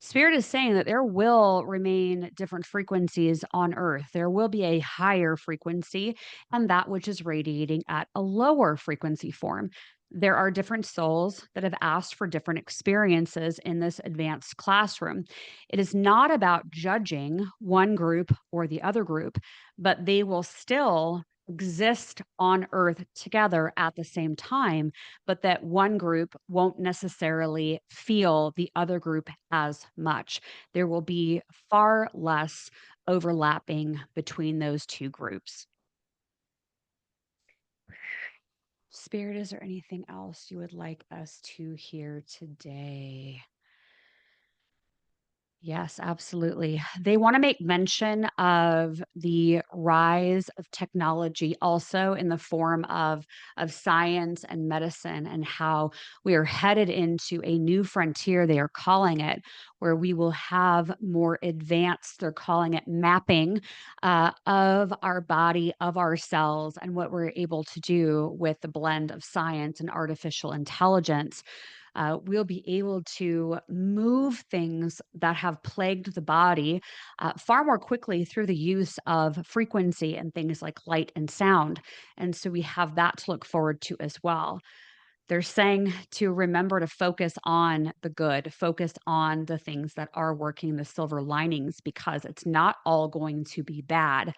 Spirit is saying that there will remain different frequencies on Earth. There will be a higher frequency and that which is radiating at a lower frequency form. There are different souls that have asked for different experiences in this advanced classroom. It is not about judging one group or the other group, but they will still exist on Earth together at the same time, but that one group won't necessarily feel the other group as much. There will be far less overlapping between those two groups. Spirit, is there anything else you would like us to hear today? Yes, absolutely. They want to make mention of the rise of technology also in the form of science and medicine, and how we are headed into a new frontier, they are calling it, where we will have more advanced, they're calling it mapping of our body, of our cells, and what we're able to do with the blend of science and artificial intelligence. We'll be able to move things that have plagued the body far more quickly through the use of frequency and things like light and sound. And so we have that to look forward to as well. They're saying to remember to focus on the good, focus on the things that are working, the silver linings, because it's not all going to be bad,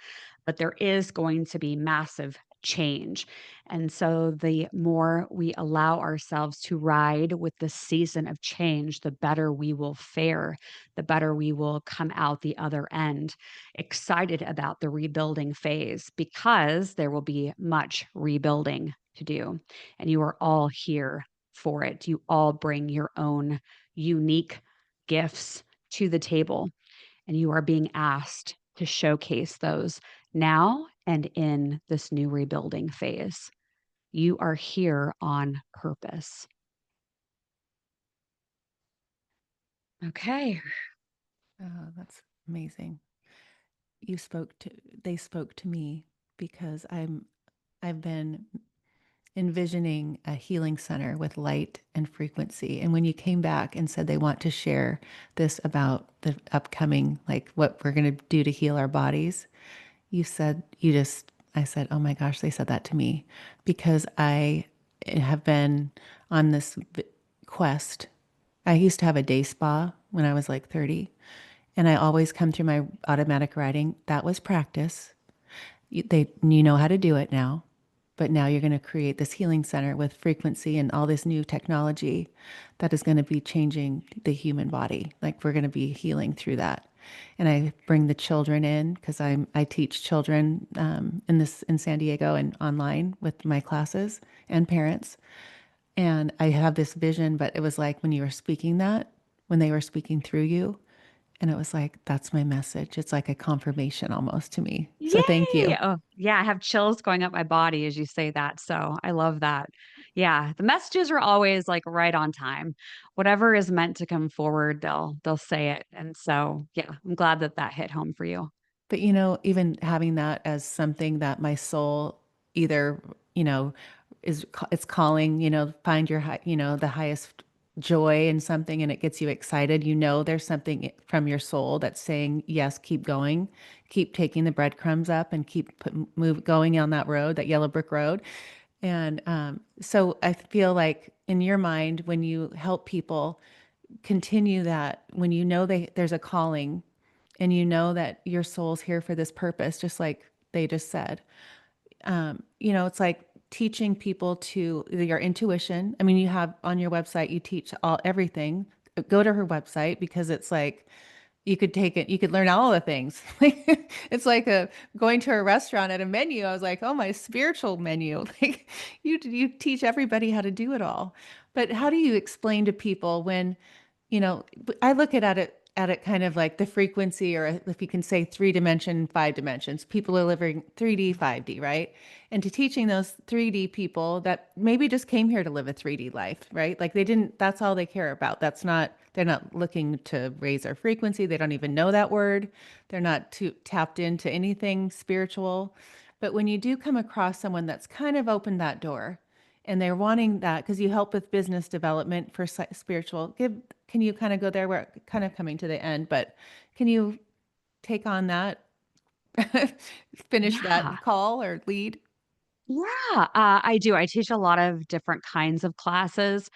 but there is going to be massive change. And so the more we allow ourselves to ride with the season of change, the better we will fare, the better we will come out the other end, excited about the rebuilding phase, because there will be much rebuilding to do. And you are all here for it. You all bring your own unique gifts to the table, and you are being asked to showcase those now and in this new rebuilding phase. You are here on purpose. Okay. Oh, that's amazing. You spoke to, they spoke to me because I've been envisioning a healing center with light and frequency. And when you came back and said they want to share this about the upcoming, like what we're going to do to heal our bodies, you said, I said, oh my gosh, they said that to me because I have been on this quest. I used to have a day spa when I was like 30, and I always come through my automatic writing. That was practice. You know how to do it now, but now you're going to create this healing center with frequency and all this new technology that is going to be changing the human body. Like we're going to be healing through that. And I bring the children in because I teach children in San Diego and online with my classes and parents. And I have this vision, but it was like when you were speaking that, when they were speaking through you, And it was like, that's my message. It's like a confirmation almost to me. So thank Yay! you. Oh, yeah, I have chills going up my body as you say that. So I love that. Yeah, the messages are always like right on time. Whatever is meant to come forward, they'll say it. And so, yeah, I'm glad that that hit home for you. But even having that as something that my soul either, you know, it's calling, find your high, the highest joy in something and it gets you excited. There's something from your soul that's saying, yes, keep going, keep taking the breadcrumbs up and move going on that road, that yellow brick road. And so I feel like in your mind, when you help people continue that, when there's a calling and you know that your soul's here for this purpose, just like they just said. It's like teaching people to your intuition. I mean, you have on your website, you teach everything. Go to her website because it's like you could take it, you could learn all the things. It's like going to a restaurant at a menu. I was like, oh, my spiritual menu. Like you teach everybody how to do it all. But how do you explain to people when I look at it kind of like the frequency, or if you can say 3 dimension, 5 dimensions. People are living 3D, 5D, right? And to teaching those 3D people that maybe just came here to live a 3D life, right? Like that's all they care about. They're not looking to raise their frequency. They don't even know that word. They're not too tapped into anything spiritual. But when you do come across someone that's kind of opened that door, and they're wanting that because you help with business development for spiritual. Can you kind of go there? We're kind of coming to the end, but can you take on that, finish Yeah. that call or lead? Yeah, I do. I teach a lot of different kinds of classes.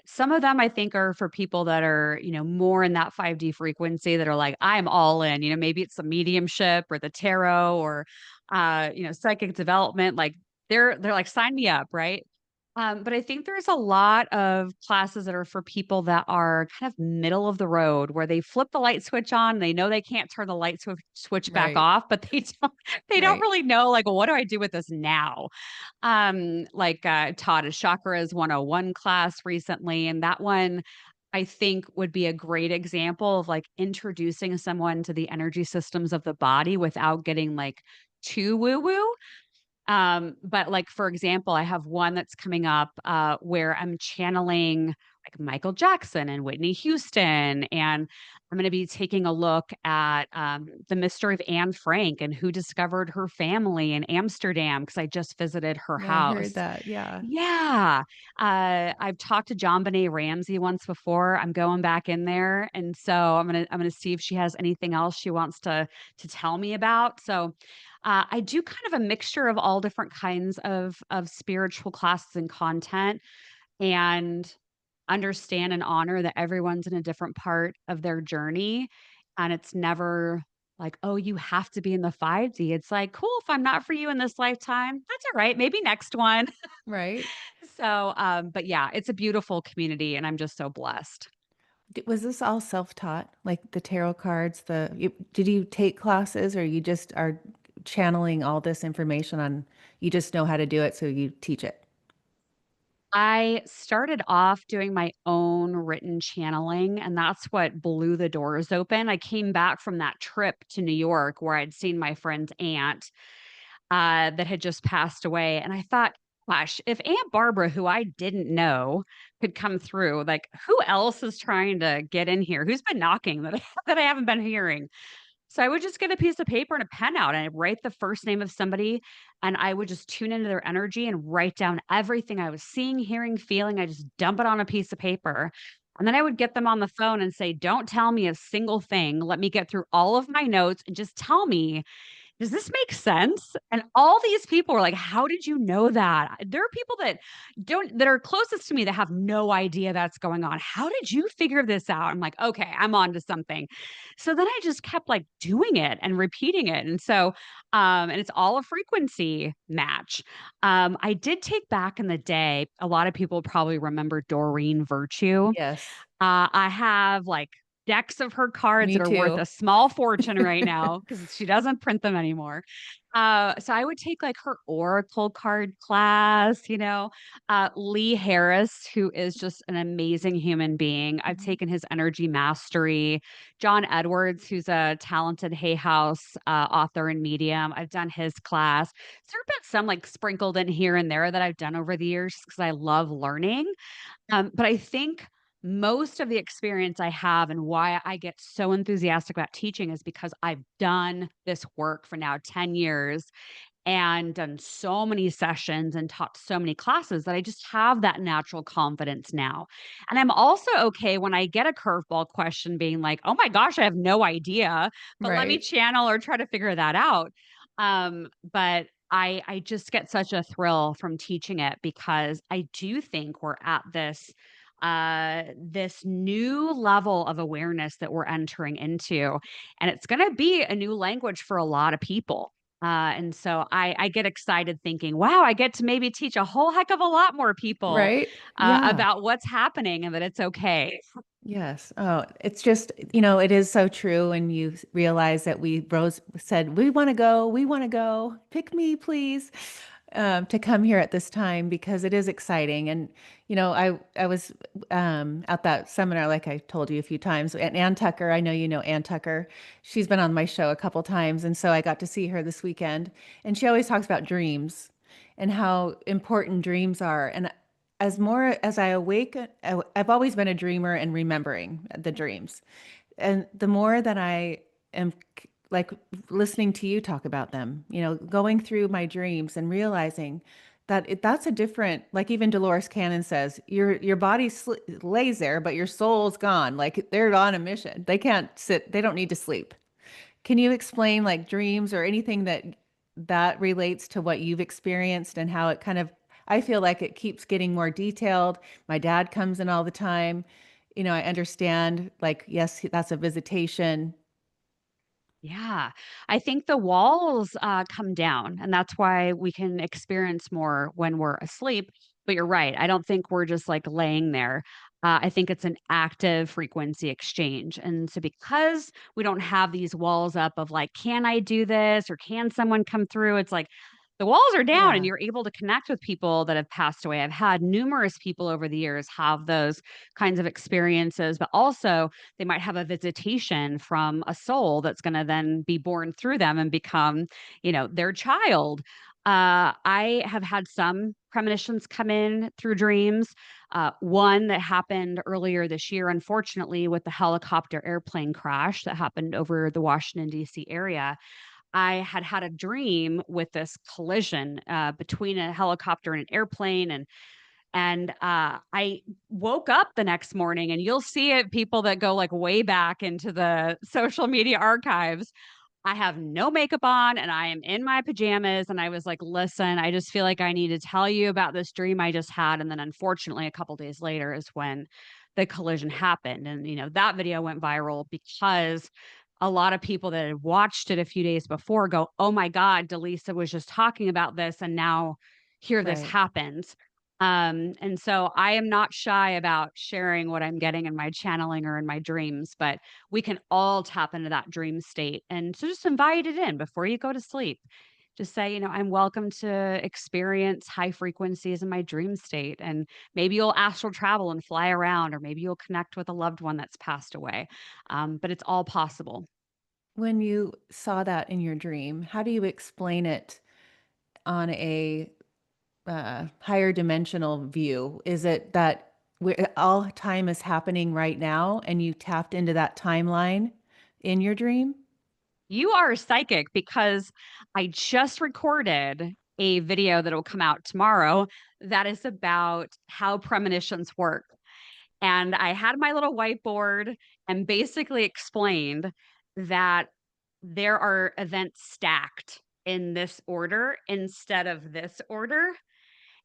Some of them I think are for people that are, more in that 5D frequency that are like, I'm all in. Maybe it's the mediumship or the tarot or, psychic development. Like they're like, sign me up, right? But I think there's a lot of classes that are for people that are kind of middle of the road where they flip the light switch on. They know they can't turn the switch back Right, off, but they don't right, really know like, well, what do I do with this now? Taught a chakras 101 class recently, and that one I think would be a great example of like introducing someone to the energy systems of the body without getting like too woo woo. But like for example, I have one that's coming up where I'm channeling like Michael Jackson and Whitney Houston, and I'm going to be taking a look at the mystery of Anne Frank and who discovered her family in Amsterdam because I just visited her yeah, I heard house. that. Yeah. Yeah. I've talked to John Benet Ramsey once before. I'm going back in there. And so I'm gonna see if she has anything else she wants to tell me about. So I do kind of a mixture of all different kinds of spiritual classes and content and understand and honor that everyone's in a different part of their journey. And it's never like, oh, you have to be in the 5D. It's like, cool, if I'm not for you in this lifetime, that's all right. Maybe next one. Right. So, but yeah, it's a beautiful community and I'm just so blessed. Was this all self-taught? Like the tarot cards, did you take classes or you just are channeling all this information you just know how to do it, so you teach it? I started off doing my own written channeling, and that's what blew the doors open. I came back from that trip to New York where I'd seen my friend's aunt that had just passed away. And I thought, gosh, if Aunt Barbara, who I didn't know, could come through, like who else is trying to get in here? Who's been knocking that that I haven't been hearing? So I would just get a piece of paper and a pen out and I'd write the first name of somebody and I would just tune into their energy and write down everything I was seeing, hearing, feeling. I just dump it on a piece of paper. And then I would get them on the phone and say, don't tell me a single thing. Let me get through all of my notes and just tell me, does this make sense? And all these people were like, how did you know that? There are people that are closest to me that have no idea that's going on. How did you figure this out? I'm like, okay, I'm on to something. So then I just kept like doing it and repeating it. And so, and it's all a frequency match. I did take back in the day, a lot of people probably remember Doreen Virtue. Yes. I have like decks of her cards Me that are worth too. a small fortune right now because she doesn't print them anymore. So I would take like her oracle card class, Lee Harris, who is just an amazing human being. I've Mhm. taken his energy mastery. John Edwards, who's a talented Hay House author and medium. I've done his class. There have been some like sprinkled in here and there that I've done over the years because I love learning. But I think most of the experience I have and why I get so enthusiastic about teaching is because I've done this work for now 10 years and done so many sessions and taught so many classes that I just have that natural confidence now. And I'm also okay when I get a curveball question being like, oh my gosh, I have no idea, but let me Right. channel or try to figure that out. But I just get such a thrill from teaching it because I do think we're at this new level of awareness that we're entering into, and it's going to be a new language for a lot of people. And so I get excited thinking, wow, I get to maybe teach a whole heck of a lot more people Right. Yeah. about what's happening and that it's okay. Yes. Oh, it's just, it is so true. And you realize that Rose said, we want to go, pick me, please, to come here at this time because it is exciting. And, I was at that seminar, like I told you a few times, and Ann Tucker, I know you know Ann Tucker. She's been on my show a couple times. And so I got to see her this weekend. And she always talks about dreams and how important dreams are. And as more as I awaken, I've always been a dreamer and remembering the dreams. And the more that I am like listening to you talk about them, going through my dreams and realizing that that's a different, like even Dolores Cannon says, your body lays there, but your soul's gone. Like they're on a mission. They can't sit, they don't need to sleep. Can you explain like dreams or anything that relates to what you've experienced and how it kind of, I feel like it keeps getting more detailed. My dad comes in all the time. I understand like, yes, that's a visitation. Yeah, I think the walls come down, and that's why we can experience more when we're asleep. But you're right. I don't think we're just like laying there. I think it's an active frequency exchange. And so, because we don't have these walls up of like, can I do this or can someone come through? It's like the walls are down and Yeah, you're able to connect with people that have passed away. I've had numerous people over the years have those kinds of experiences, but also they might have a visitation from a soul that's going to then be born through them and become, their child. I have had some premonitions come in through dreams. One that happened earlier this year, unfortunately, with the helicopter airplane crash that happened over the Washington, D.C. area. I had had a dream with this collision between a helicopter and an airplane, and I woke up the next morning, and you'll see it, people that go like way back into the social media archives. I have no makeup on and I am in my pajamas. And I was like, listen, I just feel like I need to tell you about this dream I just had. And then unfortunately, a couple days later is when the collision happened. And, that video went viral because a lot of people that had watched it a few days before go, oh my God, Dalisa was just talking about this. And now here this right. happens. And so I am not shy about sharing what I'm getting in my channeling or in my dreams, but we can all tap into that dream state. And so just invite it in before you go to sleep. Just say, I'm welcome to experience high frequencies in my dream state. And maybe you'll astral travel and fly around, or maybe you'll connect with a loved one that's passed away. But it's all possible. When you saw that in your dream, how do you explain it on a higher dimensional view? Is it that all time is happening right now and you tapped into that timeline in your dream? You are psychic because I just recorded a video that will come out tomorrow that is about how premonitions work. And I had my little whiteboard and basically explained that there are events stacked in this order instead of this order.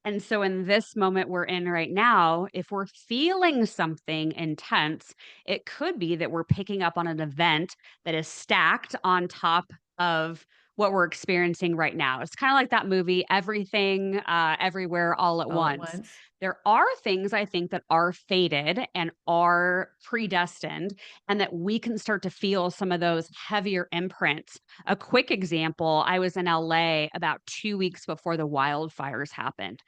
And so, in this moment we're in right now, if we're feeling something intense, it could be that we're picking up on an event that is stacked on top of what we're experiencing right now. It's kind of like that movie, Everything, Everywhere, All at All at Once. once. There are things I think that are fated and are predestined, and that we can start to feel some of those heavier imprints. A quick example, I was in LA about 2 weeks before the wildfires happened.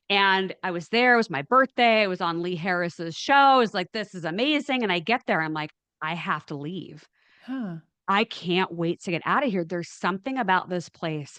And I was there, it was my birthday, I was on Lee Harris's show. I was like, this is amazing. And I get there, I'm like, I have to leave. Huh. I can't wait to get out of here. There's something about this place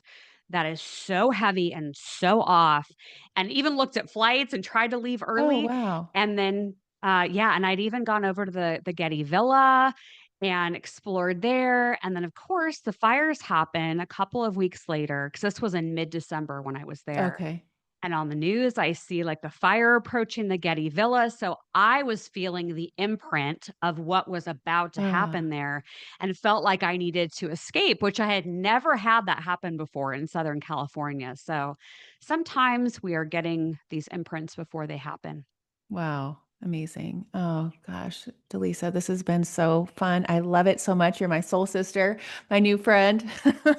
that is so heavy and so off. And even looked at flights and tried to leave Oh, early. wow. And then, yeah, and I'd even gone over to the Getty Villa and explored there. And then, of course, the fires happen a couple of weeks later because this was in mid December when I was there. Okay. And on the news, I see like the fire approaching the Getty Villa. So I was feeling the imprint of what was about to Ah, happen there and felt like I needed to escape, which I had never had that happen before in Southern California. So sometimes we are getting these imprints before they happen. wow. Amazing. Oh gosh, Delisa, this has been so fun. I love it so much. You're my soul sister, my new friend. uh,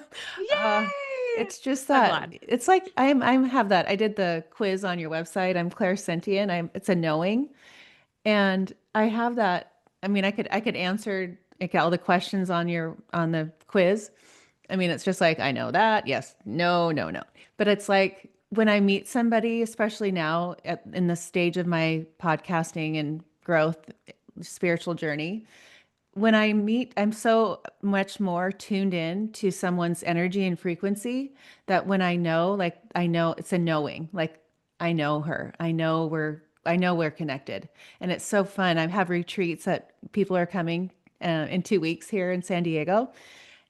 Yay! it's just So that glad. it's like I'm have that. I did the quiz on your website. I'm clairsentient. It's a knowing. And I have that. I mean, I could answer like all the questions on your on the quiz. I mean, it's just like I know that. Yes. No, no, no. But it's like when I meet somebody, especially now in the stage of my podcasting and growth spiritual journey, when I meet, I'm so much more tuned in to someone's energy and frequency that when I know, like I know it's a knowing, like I know her. I know we're connected. And it's so fun. I have retreats that people are coming in 2 weeks here in San Diego.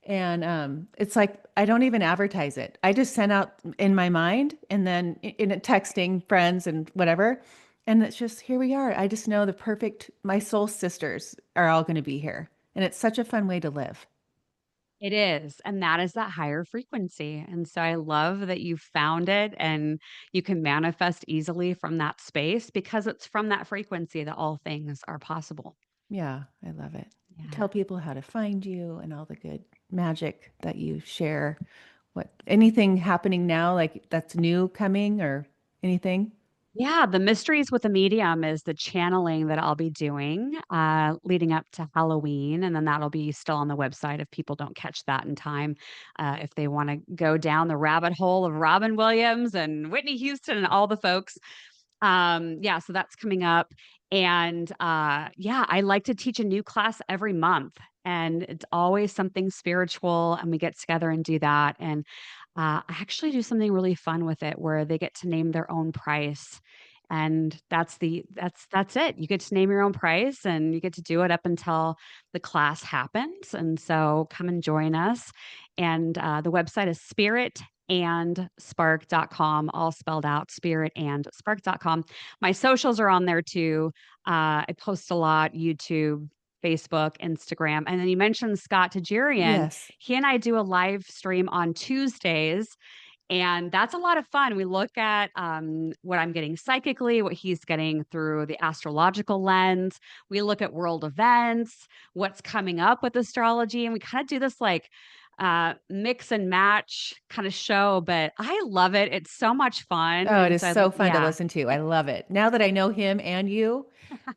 And it's like I don't even advertise it. I just send out in my mind and then in texting friends and whatever. And it's just here we are. I just know the perfect, my soul sisters are all going to be here. And it's such a fun way to live. It is, and that is that higher frequency, and so I love that you found it and you can manifest easily from that space because it's from that frequency that all things are possible. Yeah, I love it. Yeah. Tell people how to find you and all the good magic that you share. What anything happening now, like that's new coming or anything? Yeah, the Mysteries with the Medium is the channeling that I'll be doing, leading up to Halloween, and then that'll be still on the website if people don't catch that in time. If they wanna go down the rabbit hole of Robin Williams and Whitney Houston and all the folks. Yeah, so that's coming up, and, yeah, I like to teach a new class every month, and it's always something spiritual, and we get together and do that, and, I actually do something really fun with it where they get to name their own price, and that's it. You get to name your own price, and you get to do it up until the class happens, and so come and join us, and, the website is spiritand spark.com, all spelled out, spiritand spark.com. My socials are on there too. I post a lot, YouTube, Facebook, Instagram. And then you mentioned Scott Tajirian. Yes. He and I do a live stream on Tuesdays, and that's a lot of fun. We look at what I'm getting psychically, what he's getting through the astrological lens. We look at world events, what's coming up with astrology, and we kind of do this like mix and match kind of show, but I love it. It's so much fun. Oh, it And is so, so fun to yeah. listen to. I love it. Now that I know him and you,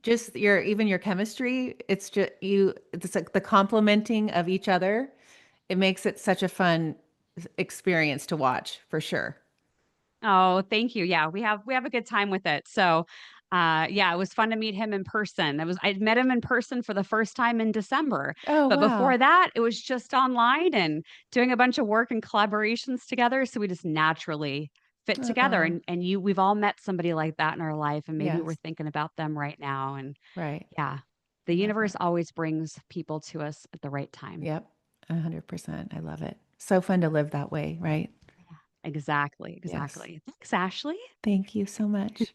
just your even your chemistry, it's just you it's like the complementing of each other. It makes it such a fun experience to watch for sure. Oh, thank you. Yeah, we have a good time with it. So, yeah, it was fun to meet him in person. I'd met him in person for the first time in December, Oh, but before wow. that, it was just online and doing a bunch of work and collaborations together. So we just naturally fit together. Oh, And we've all met somebody like that in our life, and maybe we're yes. thinking about them right now. And Right. yeah, I the love universe that. always brings people to us at the right time. Yep. 100%. I love it. So fun to live that way, right? Exactly, Yes. exactly. Thanks, Ashley. Thank you so much.